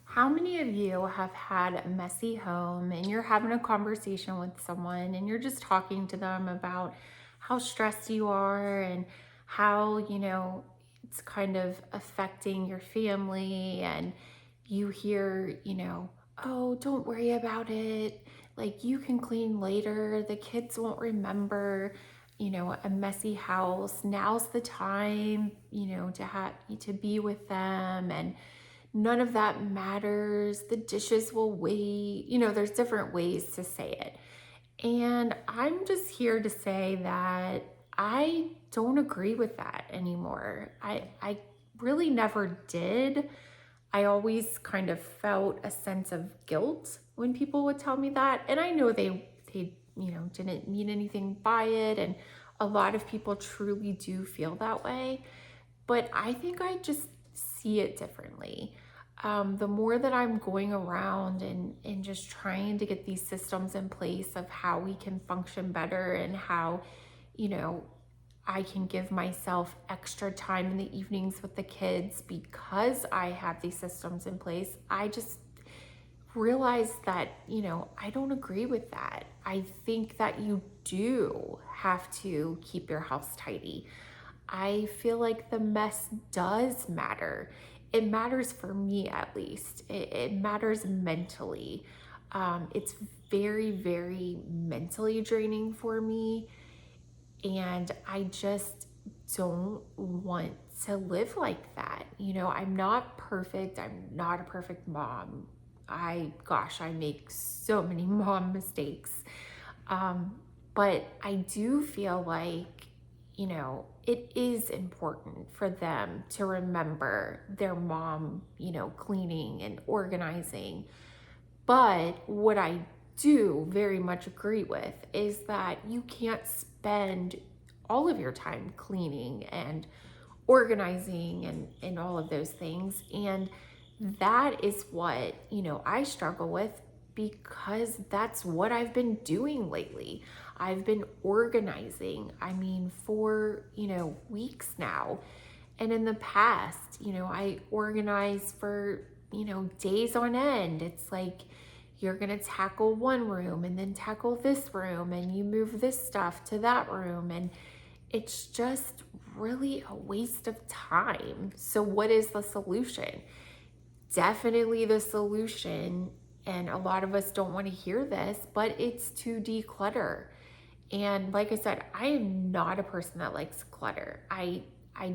How many of you have had a messy home and you're having a conversation with someone and you're just talking to them about how stressed you are and how, it's kind of affecting your family, and you hear, oh, don't worry about it. Like, you can clean later. The kids won't remember, a messy house. Now's the time, to be with them, and none of that matters. The dishes will wait. There's different ways to say it. And I'm just here to say that I don't agree with that anymore. I really never did. I always kind of felt a sense of guilt when people would tell me that. And I know they didn't mean anything by it. And a lot of people truly do feel that way. But I think I just see it differently. The more that I'm going around and just trying to get these systems in place of how we can function better, and how, you know, I can give myself extra time in the evenings with the kids because I have these systems in place, I just realize that, I don't agree with that. I think that you do have to keep your house tidy. I feel like the mess does matter. It matters for me, at least. It matters mentally. It's very, very mentally draining for me. And I just don't want to live like that. I'm not perfect. I'm not a perfect mom. I make so many mom mistakes. But I do feel like, it is important for them to remember their mom, cleaning and organizing. But what I do very much agree with is that you can't spend all of your time cleaning and organizing and all of those things. And that is what, I struggle with, because that's what I've been doing lately. I've been organizing, for, weeks now. And in the past, I organize for, days on end. It's like you're going to tackle one room and then tackle this room, and you move this stuff to that room. And it's just really a waste of time. So, what is the solution? Definitely the solution, and a lot of us don't want to hear this, but it's to declutter. And like I said, I am not a person that likes clutter. I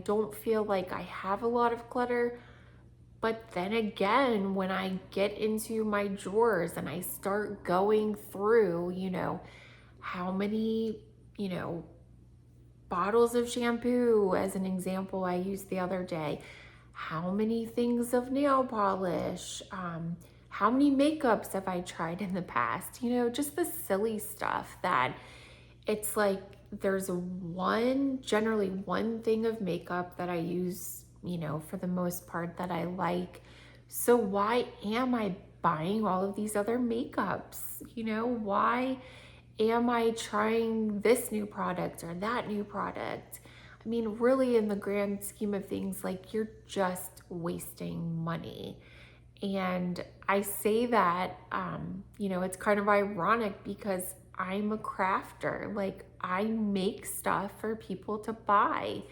don't feel like I have a lot of clutter. But then again, when I get into my drawers and I start going through, how many, you know, bottles of shampoo, as an example, I used the other day, how many things of nail polish, how many makeups have I tried in the past, just the silly stuff that it's like there's generally one thing of makeup that I use, for the most part, that I like. So why am I buying all of these other makeups? Why am I trying this new product or that new product? Really, in the grand scheme of things, like, you're just wasting money. And I say that, it's kind of ironic because I'm a crafter. Like, I make stuff for people to buy.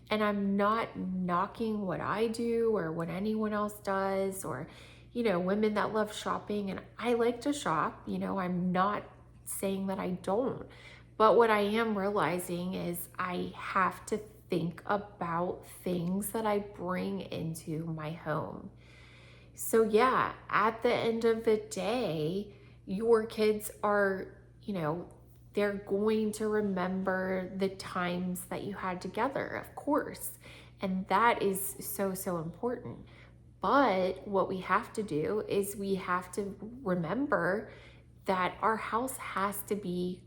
And I'm not knocking what I do or what anyone else does, or, women that love shopping. And I like to shop, I'm not saying that I don't. But what I am realizing is I have to think about things that I bring into my home. So, yeah, at the end of the day, your kids are, they're going to remember the times that you had together, of course. And that is so, so important. But what we have to do is we have to remember that our house has to be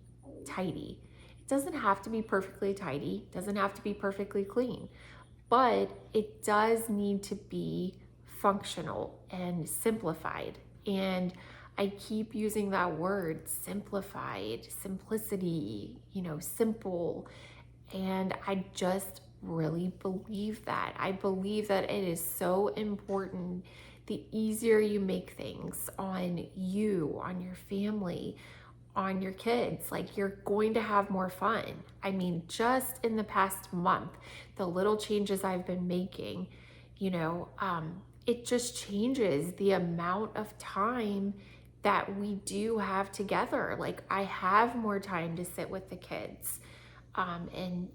tidy. It doesn't have to be perfectly tidy, it doesn't have to be perfectly clean, but it does need to be functional and simplified. And I keep using that word, simplified, simplicity, simple. And I just really believe that. I believe that it is so important the easier you make things on you, on your family, on your kids. Like, you're going to have more fun. I mean, just in the past month, the little changes I've been making, it just changes the amount of time that we do have together. Like, I have more time to sit with the kids, and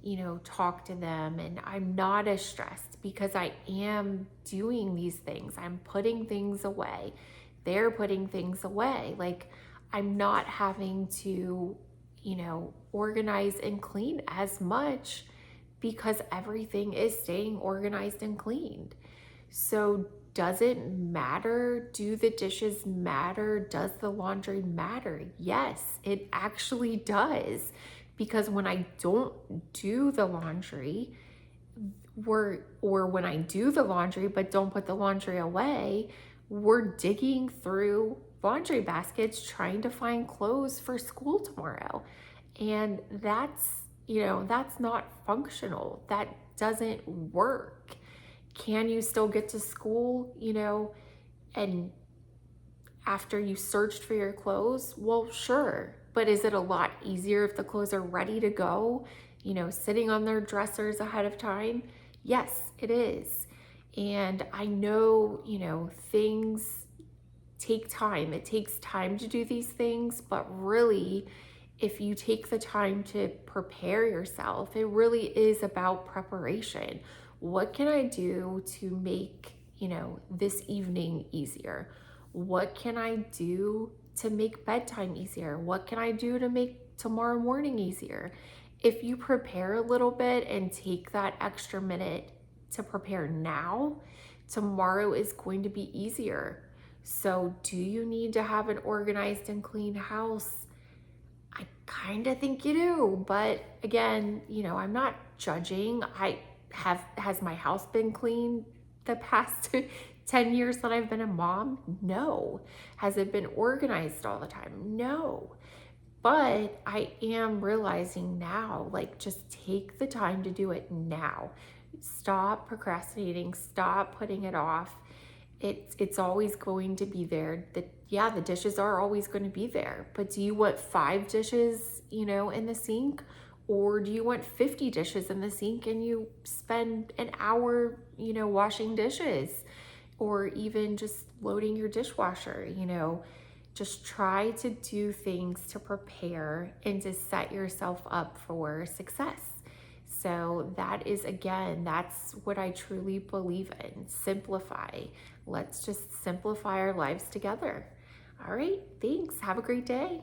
talk to them, and I'm not as stressed because I am doing these things. I'm putting things away, they're putting things away. Like, I'm not having to organize and clean as much because everything is staying organized and cleaned. So, does it matter? Do the dishes matter? Does the laundry matter? Yes, it actually does. Because when I don't do the laundry, or when I do the laundry but don't put the laundry away, we're digging through laundry baskets trying to find clothes for school tomorrow. And that's not functional. That doesn't work. Can you still get to school, and after you searched for your clothes? Well, sure. But is it a lot easier if the clothes are ready to go, sitting on their dressers ahead of time? Yes, it is. And I know, things take time. It takes time to do these things, but really, if you take the time to prepare yourself, it really is about preparation. What can I do to make, this evening easier? What can I do to make bedtime easier? What can I do to make tomorrow morning easier? If you prepare a little bit and take that extra minute to prepare now, tomorrow is going to be easier. So, do you need to have an organized and clean house? I kind of think you do, but again, I'm not judging. Has my house been clean the past 10 years that I've been a mom? No. Has it been organized all the time? No. But I am realizing now, like, just take the time to do it now. Stop procrastinating, stop putting it off. It's always going to be there. The dishes are always going to be there. But do you want 5 dishes, in the sink? Or do you want 50 dishes in the sink and you spend an hour, washing dishes? Or even just loading your dishwasher, just try to do things to prepare and to set yourself up for success. So that's what I truly believe in. Simplify. Let's just simplify our lives together. All right, thanks. Have a great day.